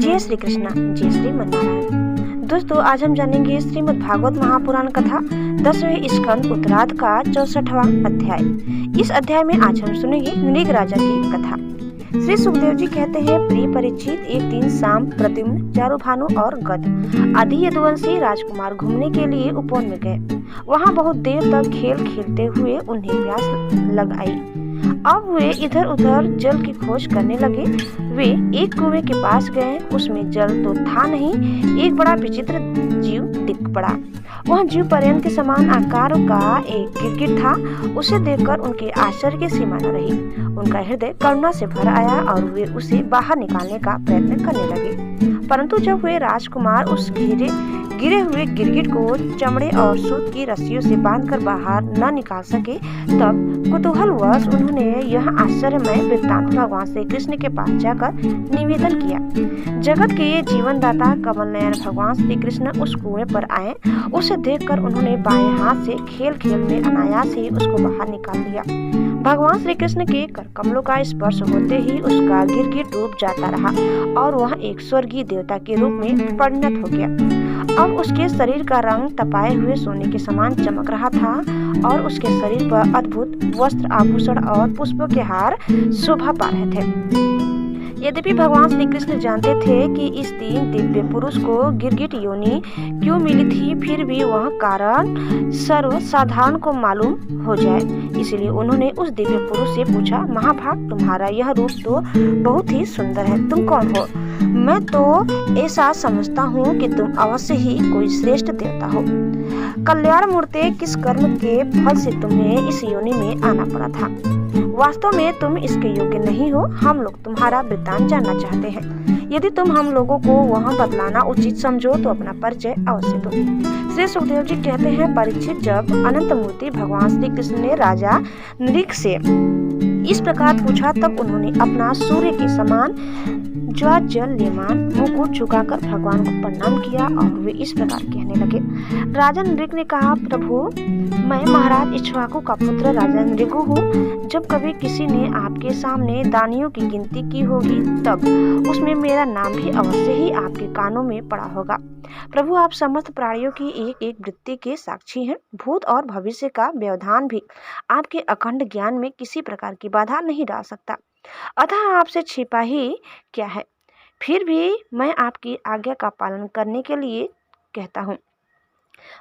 जय श्री कृष्णा, जय श्री नारायण। दोस्तों, आज हम जानेंगे श्रीमद् भागवत महापुराण कथा 10वें स्कंद उत्तरार्ध का 64वां अध्याय। इस अध्याय में आज हम सुनेंगे नृग राजा की कथा। श्री सुखदेव जी कहते हैं, प्रिय परीक्षित, एक दिन शाम प्रद्युम्न, चारुभानु और गद आदि यदुवंशी राजकुमार घूमने के लिए उपवन में गए। वहाँ बहुत देर तक खेल खेलते हुए उन्हें प्यास लग आई। अब वे इधर उधर जल की खोज करने लगे। वे एक कुएं के पास गए। उसमें जल तो था नहीं, एक बड़ा विचित्र जीव दिख पड़ा। वह जीव पर्यंत के समान आकार का एक गिरगिट था। उसे देखकर उनके आश्चर्य की सीमा न रही। उनका हृदय करुणा से भर आया और वे उसे बाहर निकालने का प्रयत्न करने लगे। परंतु जब वे राजकुमार उस गिरे हुए गिरगिट को चमड़े और सूत की रस्सियों से बांधकर बाहर न निकाल सके, तब कुतूहलवश उन्होंने यह आश्चर्यमय वृत्तांत भगवान श्री कृष्ण के पास जाकर निवेदन किया। जगत के जीवनदाता कमल नयन भगवान श्री कृष्ण उस कुएं पर आए। उसे देखकर उन्होंने बाएं हाथ से खेल खेल में अनायास ही उसको बाहर निकाल दिया। भगवान श्री कृष्ण के कर कमलों का स्पर्श होते ही उसका गिरगिट डूब जाता रहा और वह एक स्वर्गीय देवता के रूप में परिणत हो गया। अब उसके शरीर का रंग तपाए हुए सोने के समान चमक रहा था और उसके शरीर पर अद्भुत वस्त्र, आभूषण और पुष्पों के हार शोभा पा रहे थे। यद्यपि भगवान श्री कृष्ण जानते थे कि इस दिन दिव्य पुरुष को गिरगिट योनि क्यों मिली थी, फिर भी वह कारण सर्वसाधारण को मालूम हो जाए, इसलिए उन्होंने उस दिव्य पुरुष से पूछा, महाभाग, तुम्हारा यह रूप तो बहुत ही सुंदर है, तुम कौन हो? मैं तो ऐसा समझता हूँ कि तुम अवश्य ही कोई श्रेष्ठ देवता हो। कल्याण मूर्ते, किस कर्म के फल से तुम्हें इस योनि में आना पड़ा था? वास्तव में तुम इसके योग्य नहीं हो। हम लोग तुम्हारा वृत्तांत जानना चाहते हैं। यदि तुम हम लोगों को वहाँ बतलाना उचित समझो तो अपना परिचय अवश्य दो। श्री सुखदेव जी कहते हैं, परीक्षित, जब अनंत मूर्ति भगवान श्री कृष्ण ने राजा नृग से इस प्रकार पूछा, तब उन्होंने अपना सूर्य के समान ज्वाज्वल्यमान मुंह को झुकाकर भगवान को प्रणाम किया और वे इस प्रकार कहने लगे। राजा नृग ने कहा, प्रभु, मैं महाराज इक्ष्वाकु का पुत्र राजा नृगु हूँ। जब कभी किसी ने आपके सामने दानियों की गिनती की होगी, तब उसमें मेरा नाम भी अवश्य ही आपके कानों में पड़ा होगा। प्रभु, आप समस्त प्राणियों की एक एक वृत्ति के साक्षी हैं। भूत और भविष्य का व्यवधान भी आपके अखंड ज्ञान में किसी प्रकार की बाधा नहीं डाल सकता। अतः आपसे छिपा ही क्या है? फिर भी मैं आपकी आज्ञा का पालन करने के लिए कहता हूँ।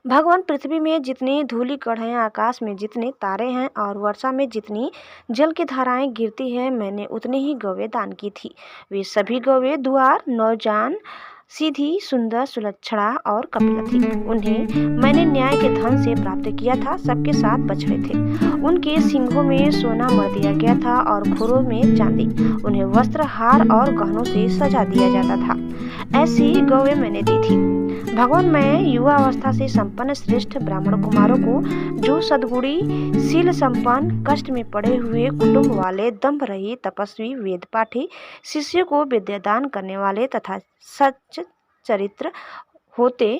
भगवान, पृथ्वी में जितनी धूलि कण हैं, आकाश में जितने तारे हैं और वर्षा में जितनी जल की धाराएं गिरती हैं, मैंने उतनी ही गौवें दान की थी। वे सभी गौवें दुआर, नौजान, सीधी, सुंदर, सुलक्षणा और कपिला थी। उन्हें मैंने न्याय के धन से प्राप्त किया था। सबके 7 बछड़े थे। उनके सींगों में सोना मर दिया गया था और खुरों में चांदी। उन्हें वस्त्र, हार और गहनों से सजा दिया जाता था। ऐसी गौवें मैंने दी थी। भगवान, मैं युवा अवस्था से संपन्न श्रेष्ठ ब्राह्मण कुमारों को, जो सद्गुणी, शील संपन्न, कष्ट में पड़े हुए कुटुंब वाले, दंभ रहित, तपस्वी, वेद पाठी, शिष्यों को विद्यादान करने वाले तथा सच चरित्र होते,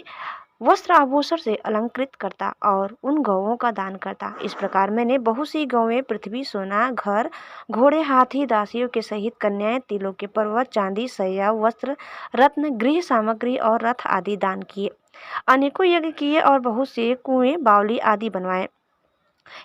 वस्त्र आभूषण से अलंकृत करता और उन गौओं का दान करता। इस प्रकार मैंने बहुत सी गौवें, पृथ्वी, सोना, घर, घोड़े, हाथी, दासियों के सहित कन्याएं, तिलों के पर्वत, चांदी, शैया, वस्त्र, रत्न, गृह सामग्री और रथ आदि दान किए। अनेकों यज्ञ किए और बहुत से कुएं, बावली आदि बनवाए।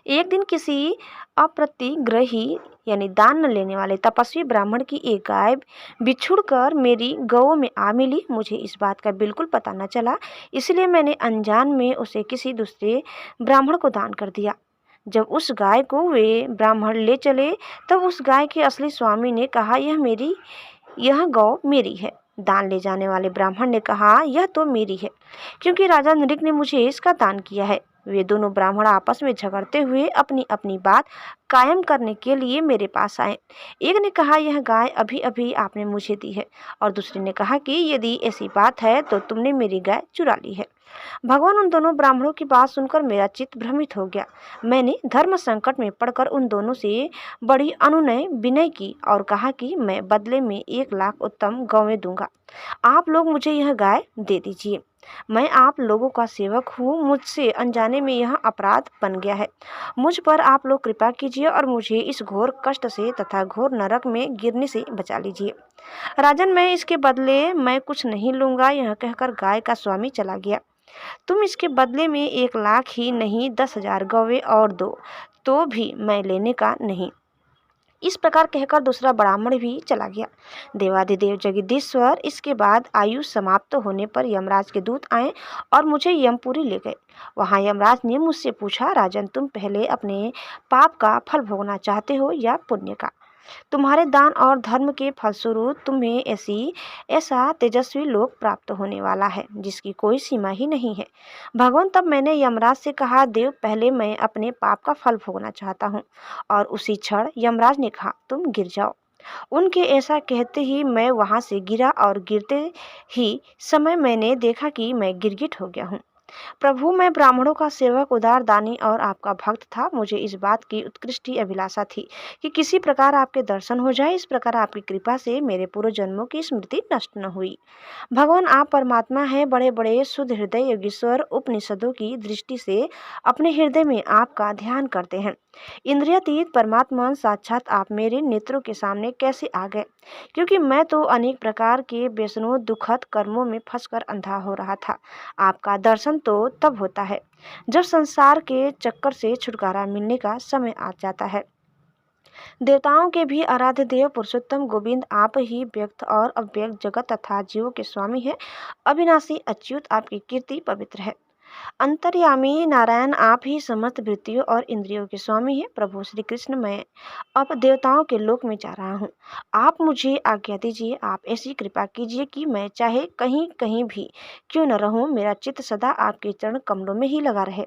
एक दिन किसी अप्रतिग्रही यानी दान न लेने वाले तपस्वी ब्राह्मण की एक गाय बिछुड़ कर मेरी गऊ में आ मिली। मुझे इस बात का बिल्कुल पता न चला, इसलिए मैंने अनजान में उसे किसी दूसरे ब्राह्मण को दान कर दिया। जब उस गाय को वे ब्राह्मण ले चले, तब उस गाय के असली स्वामी ने कहा, यह गौ मेरी है। दान ले जाने वाले ब्राह्मण ने कहा, यह तो मेरी है, क्योंकि राजा नृग ने मुझे इसका दान किया है। वे दोनों ब्राह्मण आपस में झगड़ते हुए अपनी अपनी बात कायम करने के लिए मेरे पास आए। एक ने कहा, यह गाय अभी अभी आपने मुझे दी है, और दूसरे ने कहा कि यदि ऐसी बात है तो तुमने मेरी गाय चुरा ली है। भगवान, उन दोनों ब्राह्मणों की बात सुनकर मेरा चित्त भ्रमित हो गया। मैंने धर्म संकट में पड़कर उन दोनों से बड़ी अनुनय विनय की और कहा कि मैं बदले में 1 लाख उत्तम गौवें दूंगा। आप लोग मुझे यह गाय दे दीजिए। मैं आप लोगों का सेवक हूँ, मुझसे अनजाने में यह अपराध बन गया है। मुझ पर आप लोग कृपा कीजिए और मुझे इस घोर कष्ट से तथा घोर नरक में गिरने से बचा लीजिए। राजन, मैं इसके बदले मैं कुछ नहीं लूँगा, यह कहकर गाय का स्वामी चला गया। तुम इसके बदले में 1,00,000 ही नहीं 10,000 गौवे और दो, तो भी मैं लेने का नहीं। इस प्रकार कहकर दूसरा ब्राह्मण भी चला गया। देवाधिदेव जगदीश्वर, इसके बाद आयु समाप्त होने पर यमराज के दूत आए और मुझे यमपुरी ले गए। वहाँ यमराज ने मुझसे पूछा, राजन, तुम पहले अपने पाप का फल भोगना चाहते हो या पुण्य का? तुम्हारे दान और धर्म के फलस्वरूप तुम्हें ऐसा तेजस्वी लोक प्राप्त होने वाला है जिसकी कोई सीमा ही नहीं है। भगवान, तब मैंने यमराज से कहा, देव, पहले मैं अपने पाप का फल भोगना चाहता हूँ। और उसी क्षण यमराज ने कहा, तुम गिर जाओ। उनके ऐसा कहते ही मैं वहां से गिरा और गिरते ही समय मैंने देखा कि मैं गिरगिट हो गया हूँ। प्रभु, मैं ब्राह्मणों का सेवक, उदार दानी और आपका भक्त था। मुझे इस बात की उत्कृष्ट अभिलाषा थी कि किसी प्रकार आपके दर्शन हो जाए। इस प्रकार आपकी कृपा से मेरे पूर्व जन्मों की स्मृति नष्ट न हुई। भगवान, आप परमात्मा हैं, बड़े बड़े शुद्ध हृदय योगीश्वर उपनिषदों की दृष्टि से अपने हृदय में आपका ध्यान करते हैं। इंद्रियातीत परमात्मा साक्षात आप मेरे नेत्रों के सामने कैसे आ गए? क्योंकि मैं तो अनेक प्रकार के व्यसनों दुखद कर्मों में फंसकर अंधा हो रहा था। आपका दर्शन तो तब होता है जब संसार के चक्कर से छुटकारा मिलने का समय आ जाता है। देवताओं के भी आराध्य देव पुरुषोत्तम गोविंद, आप ही व्यक्त और अव्यक्त जगत तथा जीवों के स्वामी हैं। अविनाशी अच्युत, आपकी कीर्ति पवित्र है। अंतर्यामी नारायण, आप ही समस्त वृत्तियों और इंद्रियों के स्वामी हैं। प्रभु श्री कृष्ण, मैं अब देवताओं के लोक में जा रहा हूँ। आप मुझे आज्ञा दीजिए। आप ऐसी कृपा कीजिए कि मैं चाहे कहीं कहीं भी क्यों न रहूं, मेरा चित्त सदा आपके चरण कमलों में ही लगा रहे।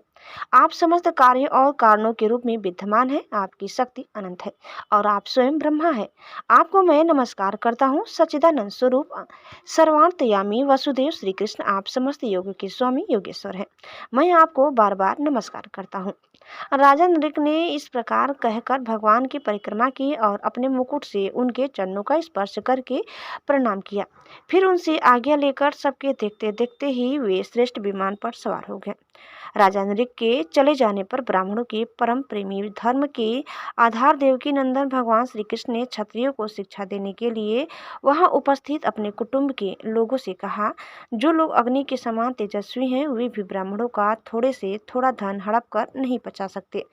आप समस्त कार्य और कारणों के रूप में विद्यमान हैं। आपकी शक्ति अनंत है और आप स्वयं ब्रह्मा है। आपको मैं नमस्कार करता हूँ। सच्चिदानंद स्वरूप सर्वांतर्यामी वसुदेव श्री कृष्ण, आप समस्त योग के स्वामी योगेश्वर हैं। मैं आपको बार बार नमस्कार करता हूँ। राजा नृक ने इस प्रकार कहकर भगवान की परिक्रमा की और अपने मुकुट से उनके चरणों का स्पर्श करके प्रणाम किया। फिर उनसे आज्ञा लेकर सबके देखते देखते ही वे श्रेष्ठ विमान पर सवार हो गए। राजा नृक के चले जाने पर ब्राह्मणों के परम प्रेमी धर्म के आधार देवकी नंदन भगवान श्री कृष्ण ने क्षत्रियों को शिक्षा देने के लिए वहां उपस्थित अपने कुटुंब के लोगों से कहा, जो लोग अग्नि के समान तेजस्वी हैं वे भी ब्राह्मणों का थोड़े से थोड़ा धन हड़प कर नहीं पचा सकते।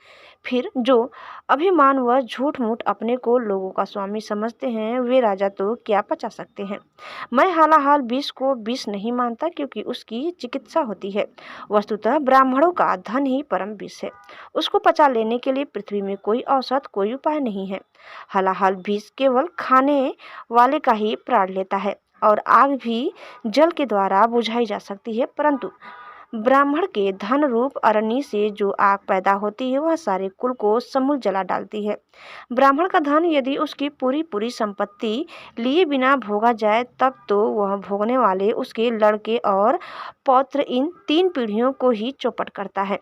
फिर जो अभिमान व झूठ मूठ अपने को लोगों का स्वामी समझते हैं वे राजा तो क्या पचा सकते हैं। मैं हालाहाल विष को विष नहीं मानता, क्योंकि उसकी चिकित्सा होती है। वस्तुतः ब्राह्मणों का धन ही परम विष है। उसको पचा लेने के लिए पृथ्वी में कोई औसत, कोई उपाय नहीं है। हलाहल विष केवल खाने वाले का ही प्राण लेता है और आग भी जल के द्वारा बुझाई जा सकती है, परंतु ब्राह्मण के धन रूप अरण्य से जो आग पैदा होती है वह सारे कुल को समूल जला डालती है। ब्राह्मण का धन यदि उसकी पूरी पूरी संपत्ति लिए बिना भोगा जाए तब तो वह भोगने वाले उसके लड़के और पौत्र इन 3 पीढ़ियों को ही चौपट करता है,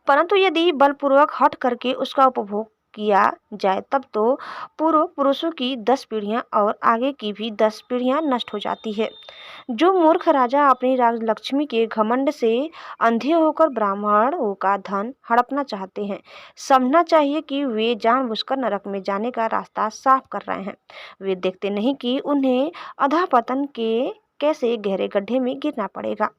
परंतु यदि बलपूर्वक हट करके उसका उपभोग किया जाए तब तो पूर्व पुरुषों की 10 पीढ़ियां और आगे की भी 10 पीढ़ियां नष्ट हो जाती है। जो मूर्ख राजा अपनी राजलक्ष्मी के घमंड से अंधे होकर ब्राह्मणों का धन हड़पना चाहते हैं, समझना चाहिए कि वे जानबूझकर नरक में जाने का रास्ता साफ कर रहे हैं। वे देखते नहीं कि उन्हें अधःपतन के कैसे गहरे गड्ढे में गिरना पड़ेगा।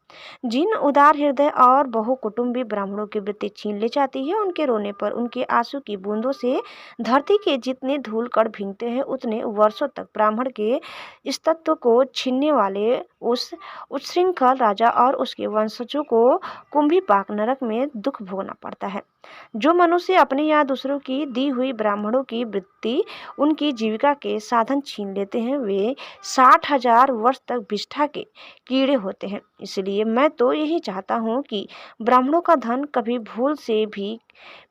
जिन उदार हृदय और बहु कुटुंबी ब्राह्मणों की वृत्ति छीन ले जाती है, उनके रोने पर उनके आंसू की बूंदों से धरती के जितने धूल कण भीगते हैं उतने वर्षों तक ब्राह्मण के तत्व को छीनने वाले उस उच्छृंखल राजा और उसके वंशजों को कुंभीपाक नरक में दुख भोगना पड़ता है। जो मनुष्य अपने या दूसरों की दी हुई ब्राह्मणों की वृत्ति उनकी जीविका के साधन छीन लेते हैं, वे 60,000 वर्ष तक विष्ठा के कीड़े होते हैं। इसलिए मैं तो यही चाहता हूँ कि ब्राह्मणों का धन कभी भूल से भी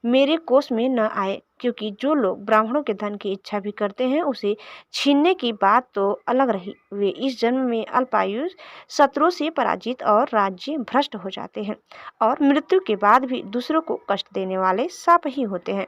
मेरे कोष में न आए, क्योंकि जो लोग ब्राह्मणों के धन की इच्छा भी करते हैं उसे छीनने की बात तो अलग रही, वे इस जन्म में अल्पायु शत्रुओं से पराजित और राज्य भ्रष्ट हो जाते हैं और मृत्यु के बाद भी दूसरों को कष्ट देने वाले साप ही होते हैं।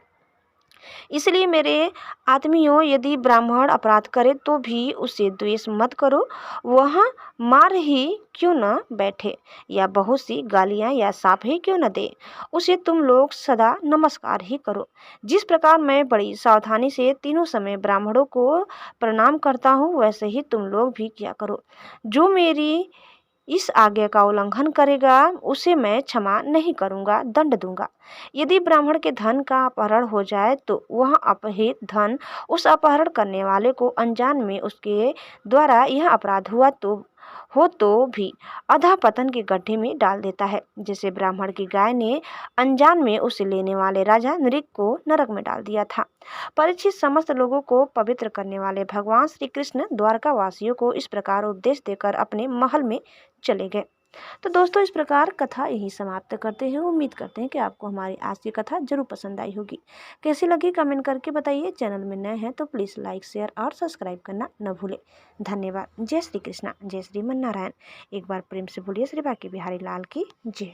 इसलिए मेरे आत्मियों, यदि ब्राह्मण अपराध करे तो भी उसे द्वेष मत करो। वह मार ही क्यों न बैठे या बहुत सी गालियां या शाप ही क्यों न दे, उसे तुम लोग सदा नमस्कार ही करो। जिस प्रकार मैं बड़ी सावधानी से तीनों समय ब्राह्मणों को प्रणाम करता हूँ, वैसे ही तुम लोग भी किया करो। जो मेरी इस आज्ञा का उल्लंघन करेगा उसे मैं क्षमा नहीं करूंगा, दंड दूंगा। यदि ब्राह्मण के धन का अपहरण हो जाए तो वह अपहृत धन उस अपहरण करने वाले को अनजान में उसके द्वारा यह अपराध हुआ तो भी अधःपतन के गड्ढे में डाल देता है, जैसे ब्राह्मण की गाय ने अनजान में उसे लेने वाले राजा नृग को नरक में डाल दिया था। परीक्षित समस्त लोगों को पवित्र करने वाले भगवान श्री कृष्ण द्वारका वासियों को इस प्रकार उपदेश देकर अपने महल में चले गए। तो दोस्तों, इस प्रकार कथा यही समाप्त करते हैं। उम्मीद करते हैं कि आपको हमारी आज की कथा जरूर पसंद आई होगी। कैसी लगी कमेंट करके बताइए। चैनल में नए हैं तो प्लीज़ लाइक, शेयर और सब्सक्राइब करना न भूलें। धन्यवाद। जय श्री कृष्णा, जय श्री मन नारायण। एक बार प्रेम से बोलिए श्री बांके बिहारी लाल की जय।